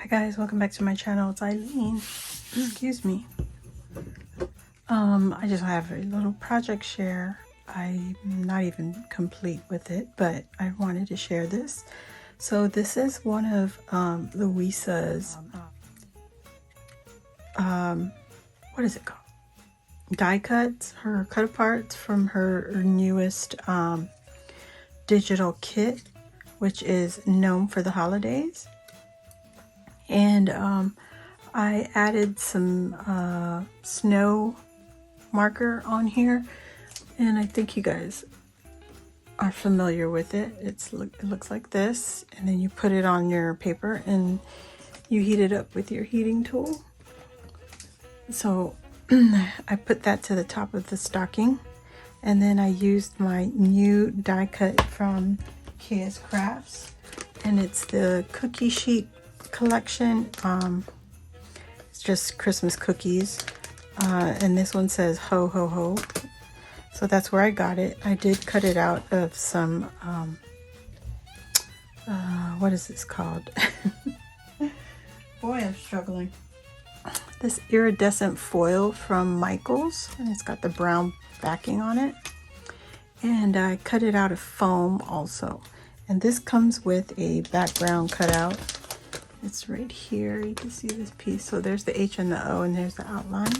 Hi guys, welcome back to my channel. It's Eileen. Excuse me. I just have a little project share. I'm not even complete with it, but I wanted to share this. So this is one of LUISA's what is it called? Die cuts, her cut aparts from her newest digital kit, which is Gnome for the holidays. And I added some snow marker on here, and I think you guys are familiar with it. It looks like this, and then you put it on your paper and you heat it up with your heating tool. So I put that to the top of the stocking, and then I used my new die cut from KS Crafts, and it's the cookie sheet collection. It's just Christmas cookies, and this one says ho ho ho, so that's where I got it. I did cut it out of some what is this called? Boy, I'm struggling. This iridescent foil from Michaels, and it's got the brown backing on it, and I cut it out of foam also, and this comes with a background cutout. It's right here. You can see this piece. So there's the H and the O, and there's the outline.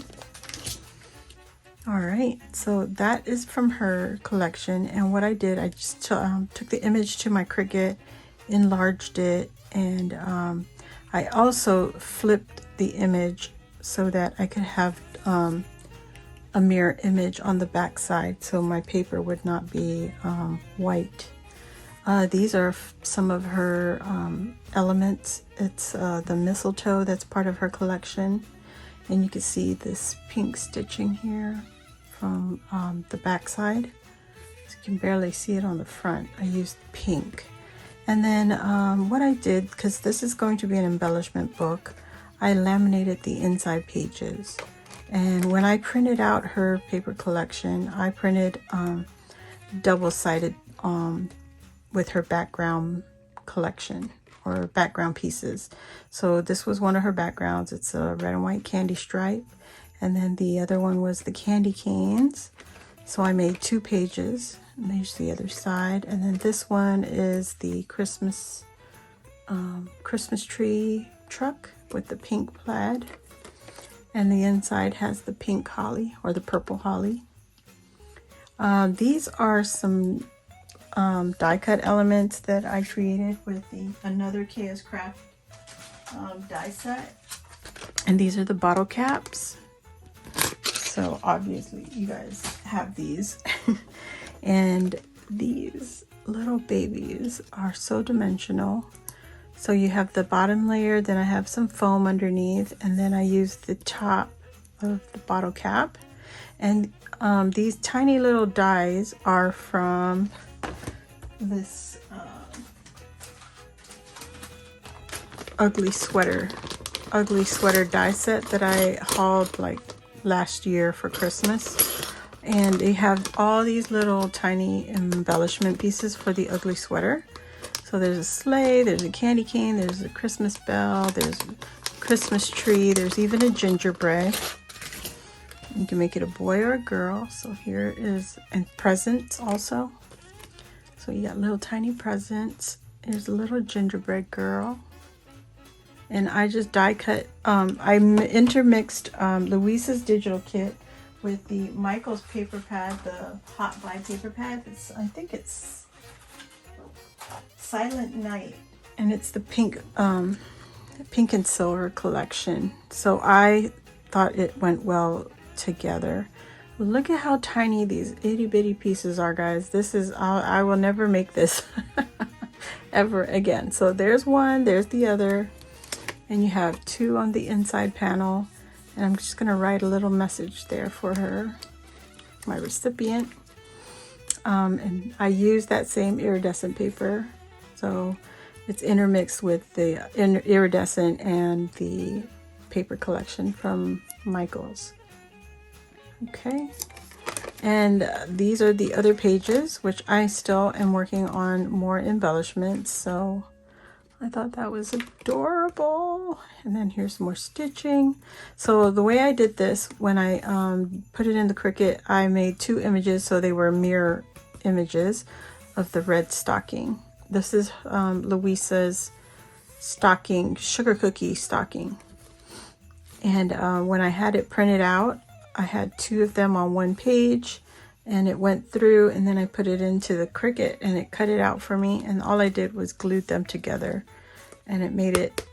All right, so that is from her collection. And what I did, I just took the image to my Cricut, enlarged it, and I also flipped the image so that I could have a mirror image on the back side, so my paper would not be white. These are some of her elements. It's the mistletoe that's part of her collection, and you can see this pink stitching here from the back side. So you can barely see it on the front. I used pink. And then what I did, because this is going to be an embellishment book, I laminated the inside pages. And when I printed out her paper collection, I printed double-sided with her background collection, or background pieces. So this was one of her backgrounds. It's a red and white candy stripe, and then the other one was the candy canes. So I made 2 pages, and there's the other side. And then this one is the Christmas tree truck with the pink plaid, and the inside has the pink holly, or the purple holly. These are some die cut elements that I created with another KS Craft die set, and these are the bottle caps. So obviously you guys have these. And these little babies are so dimensional. So you have the bottom layer, then I have some foam underneath, and then I use the top of the bottle cap. And these tiny little dies are from this ugly sweater die set that I hauled like last year for Christmas. And they have all these little tiny embellishment pieces for the ugly sweater. So there's a sleigh, there's a candy cane, there's a Christmas bell, there's a Christmas tree, there's even a gingerbread. You can make it a boy or a girl. So here is, and presents also. So you got little tiny presents. There's a little gingerbread girl. And I just die cut, I intermixed LUISA's digital kit with the Michaels paper pad, the Hot Buy paper pad. I think it's Silent Night, and it's the pink and silver collection. So I thought it went well together. Look at how tiny these itty bitty pieces are, guys. This is, I will never make this ever again. So there's one, there's the other, and you have 2 on the inside panel. And I'm just gonna write a little message there for her, my recipient. And I use that same iridescent paper. So it's intermixed with the iridescent and the paper collection from Michaels. Okay, and these are the other pages, which I still am working on more embellishments. So I thought that was adorable. And then here's more stitching. So the way I did this, when I put it in the Cricut, I made 2 images so they were mirror images of the red stocking. This is LUISA's stocking, sugar cookie stocking. And when I had it printed out, I had 2 of them on one page, and it went through, and then I put it into the Cricut and it cut it out for me, and all I did was glued them together, and it made it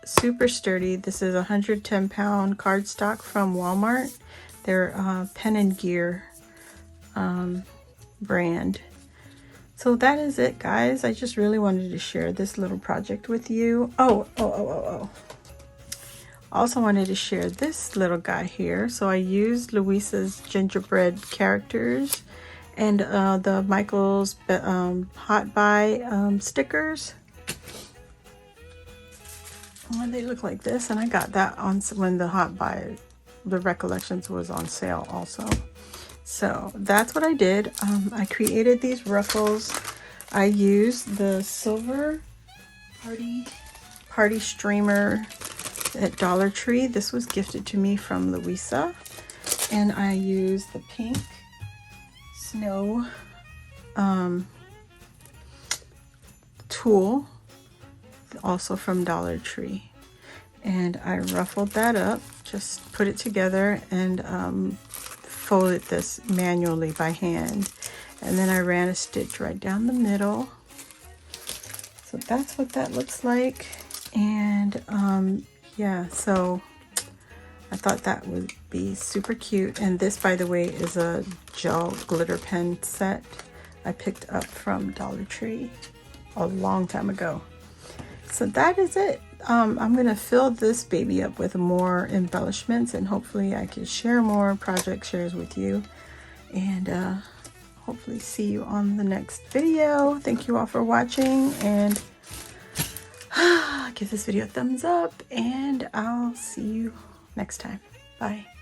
super sturdy. This is a 110-pound cardstock from Walmart. They're Pen and Gear brand. So that is it, guys. I just really wanted to share this little project with you. Also wanted to share this little guy here. So I used LUISA's gingerbread characters and the Michael's Hot Buy stickers. And they look like this, and I got that on when the Hot Buy, the Recollections was on sale also. So that's what I did. I created these ruffles. I used the silver party streamer at Dollar Tree. This was gifted to me from LUISA. And I used the pink snow tulle, also from Dollar Tree. And I ruffled that up, just put it together, and folded this manually by hand. And then I ran a stitch right down the middle. So that's what that looks like. And yeah, so I thought that would be super cute. And this, by the way, is a gel glitter pen set I picked up from Dollar Tree a long time ago. So that is it. I'm gonna fill this baby up with more embellishments, and hopefully I can share more project shares with you, and hopefully see you on the next video. Thank you all for watching, and give this video a thumbs up, and I'll see you next time. Bye.